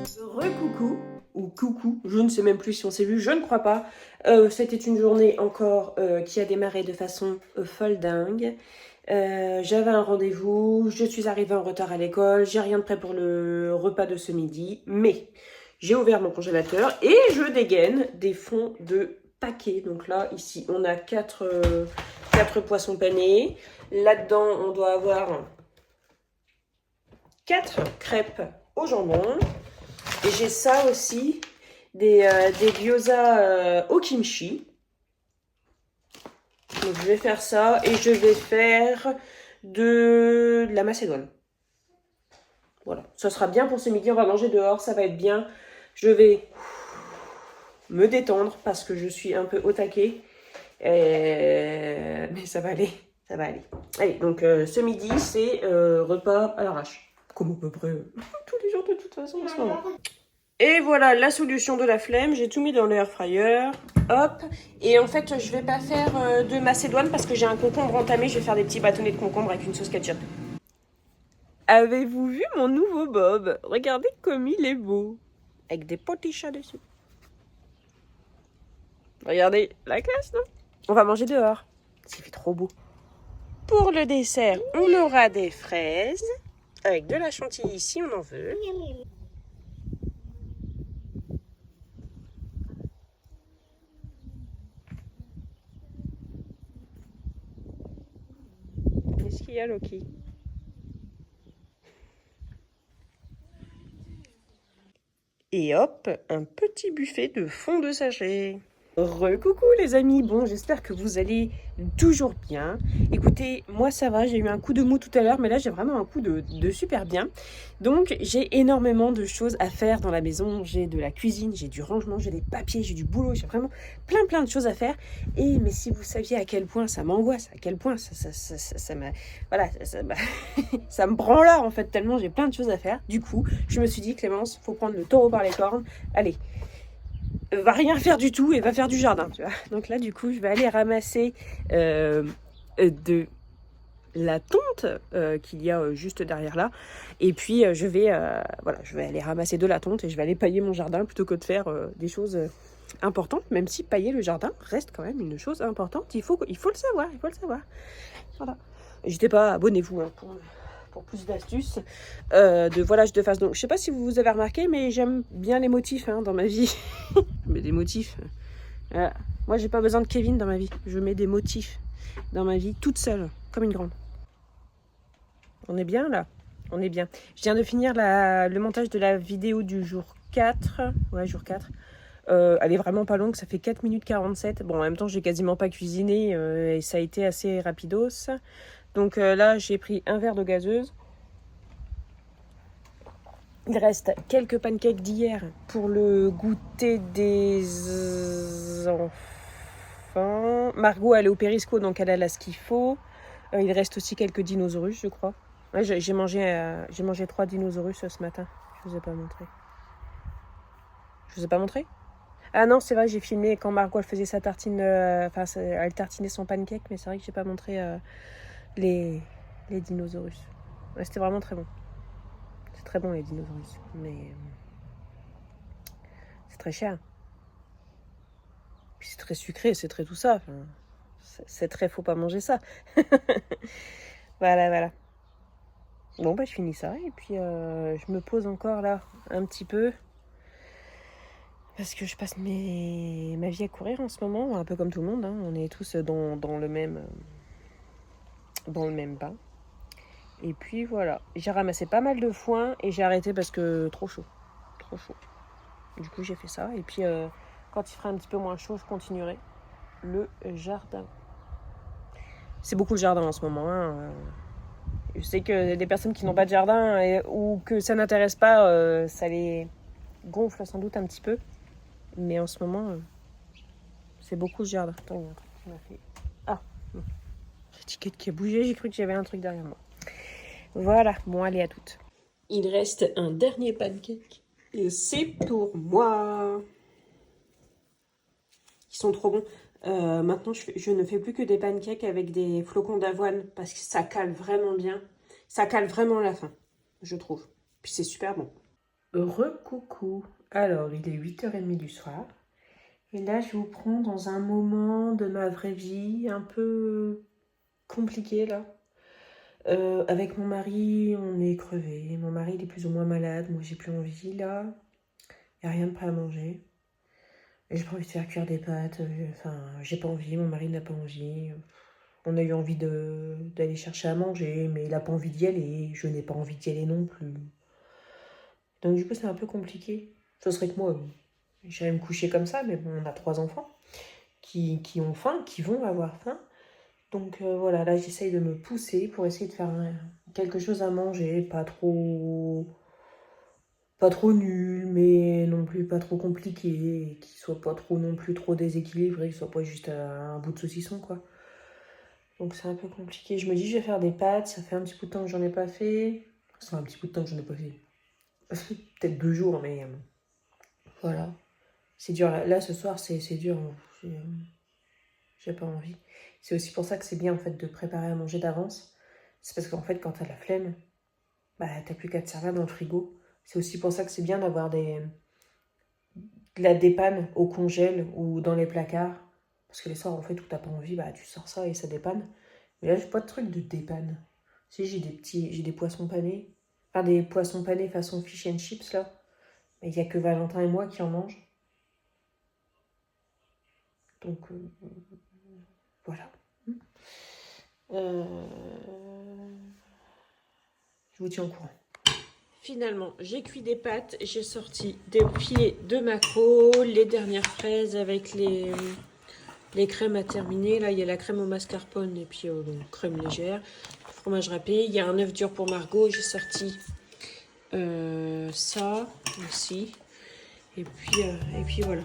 Recoucou, ou coucou, je ne sais même plus si on s'est vu, je ne crois pas. C'était une journée encore qui a démarré de façon folle dingue. J'avais un rendez-vous, je suis arrivée en retard à l'école, j'ai rien de prêt pour le repas de ce midi, mais j'ai ouvert mon congélateur et je dégaine des fonds de paquets. Donc là, ici, on a 4 poissons panés. Là-dedans, on doit avoir 4 crêpes au jambon. Et j'ai ça aussi, des gyoza au kimchi. Donc je vais faire ça et je vais faire de la macédoine. Voilà, ça sera bien pour ce midi, on va manger dehors, ça va être bien. Je vais me détendre parce que je suis un peu au taquet. Mais ça va aller, ça va aller. Allez, donc ce midi, c'est repas à l'arrache. Comme à peu près tous les jours de toute façon en ce moment. Et voilà la solution de la flemme, j'ai tout mis dans le air fryer, hop. Et en fait, je vais pas faire de macédoine parce que j'ai un concombre entamé, je vais faire des petits bâtonnets de concombre avec une sauce ketchup. Avez-vous vu mon nouveau Bob? Regardez comme il est beau. Avec des petits chats dessus. Regardez, la classe, non? On va manger dehors. Il fait trop beau. Pour le dessert, on aura des fraises. Avec de la chantilly si on en veut. Qu'est-ce qu'il y a, Loki? Et hop, un petit buffet de fond de sachet. Recoucou les amis, bon j'espère que vous allez toujours bien. Écoutez, moi ça va, j'ai eu un coup de mou tout à l'heure, mais là j'ai vraiment un coup de super bien. Donc j'ai énormément de choses à faire dans la maison, j'ai de la cuisine, j'ai du rangement, j'ai des papiers, j'ai du boulot, j'ai vraiment plein de choses à faire. Et mais si vous saviez à quel point ça m'angoisse, à quel point ça m'a... Voilà, ça me prend là en fait, tellement j'ai plein de choses à faire. Du coup, je me suis dit Clémence, faut prendre le taureau par les cornes, allez, va rien faire du tout et va faire du jardin, tu vois. Donc là, du coup, je vais aller ramasser de la tonte qu'il y a juste derrière là. Et puis, je vais aller ramasser de la tonte et je vais aller pailler mon jardin plutôt que de faire des choses importantes, même si pailler le jardin reste quand même une chose importante. Il faut le savoir, il faut le savoir. Voilà. N'hésitez pas, abonnez-vous hein, pour plus d'astuces de volage de face. Donc, je sais pas si vous avez remarqué, mais j'aime bien les motifs hein, dans ma vie. Je mets des motifs. Moi, j'ai pas besoin de Kevin dans ma vie. Je mets des motifs dans ma vie, toute seule, comme une grande. On est bien là? On est bien. Je viens de finir le montage de la vidéo du jour 4. Ouais, jour 4. Elle est vraiment pas longue, ça fait 4 minutes 47. Bon, en même temps, j'ai quasiment pas cuisiné et ça a été assez rapidos. Donc là, j'ai pris un verre d'eau gazeuse. Il reste quelques pancakes d'hier pour le goûter des enfants. Margot, elle est au périsco, donc elle a là ce qu'il faut. Il reste aussi quelques dinosaures, je crois. Ouais, j'ai mangé 3 dinosaures ce matin. Je vous ai pas montré. Je vous ai pas montré? Ah non, c'est vrai, j'ai filmé quand Margot elle faisait sa tartine. Elle tartinait son pancake, mais c'est vrai que j'ai pas montré les dinosaures. Ouais, c'était vraiment très bon. C'est très bon les dinosaures, mais c'est très cher. Puis c'est très sucré, c'est très tout ça. Enfin, c'est très, faut pas manger ça. Voilà. Bon, bah je finis ça et puis je me pose encore là un petit peu. Parce que je passe ma vie à courir en ce moment, un peu comme tout le monde. Hein. On est tous dans le même bain. Et puis voilà, j'ai ramassé pas mal de foin et j'ai arrêté parce que trop chaud. Du coup j'ai fait ça et puis quand il fera un petit peu moins chaud, je continuerai le jardin. C'est beaucoup le jardin en ce moment. Hein. Je sais que des personnes qui n'ont pas de jardin ou que ça n'intéresse pas, ça les gonfle sans doute un petit peu. Mais en ce moment, c'est beaucoup le jardin. Attends, il y a un truc qui m'a fait... Ah, l'étiquette qui a bougé, j'ai cru que j'avais un truc derrière moi. Voilà, bon allez à toutes. Il reste un dernier pancake et c'est pour moi. Ils sont trop bons. Maintenant, je ne fais plus que des pancakes avec des flocons d'avoine parce que ça cale vraiment bien. Ça cale vraiment la fin, je trouve. Puis c'est super bon. Recoucou. Alors, il est 8h30 du soir. Et là, je vous prends dans un moment de ma vraie vie un peu compliqué, là. Avec mon mari, on est crevé. Mon mari, il est plus ou moins malade. Moi, j'ai plus envie, là. Il n'y a rien de prêt à manger. Et j'ai pas envie de faire cuire des pâtes. Enfin, j'ai pas envie. Mon mari n'a pas envie. On a eu envie d'aller chercher à manger, mais il n'a pas envie d'y aller. Je n'ai pas envie d'y aller non plus. Donc, du coup, c'est un peu compliqué. Ce serait que moi, j'allais me coucher comme ça, mais bon, on a 3 enfants qui ont faim, qui vont avoir faim. Donc voilà, là j'essaye de me pousser pour essayer de faire quelque chose à manger, pas trop nul, mais non plus pas trop compliqué, et qui soit pas trop non plus trop déséquilibré, qui soit pas juste un bout de saucisson quoi. Donc c'est un peu compliqué. Je me dis je vais faire des pâtes, ça fait un petit bout de temps que j'en ai pas fait. C'est un petit bout de temps que j'en ai pas fait. Peut-être 2 jours, mais voilà. C'est dur. Là ce soir c'est dur. J'ai pas envie. C'est aussi pour ça que c'est bien en fait de préparer à manger d'avance. C'est parce qu'en fait quand t'as la flemme, bah t'as plus qu'à te servir dans le frigo. C'est aussi pour ça que c'est bien d'avoir de la dépanne au congèle ou dans les placards. Parce que les soirs en fait où t'as pas envie, bah tu sors ça et ça dépanne. Mais là j'ai pas de truc de dépanne. Si j'ai des poissons panés. Enfin des poissons panés façon fish and chips là. Mais il y a que Valentin et moi qui en mangent. Donc voilà. Je vous tiens au courant. Finalement, j'ai cuit des pâtes, j'ai sorti des filets de maquereau, les dernières fraises avec les crèmes à terminer. Là, il y a la crème au mascarpone et puis donc, crème légère, fromage râpé. Il y a un œuf dur pour Margot, j'ai sorti ça aussi. Et puis voilà.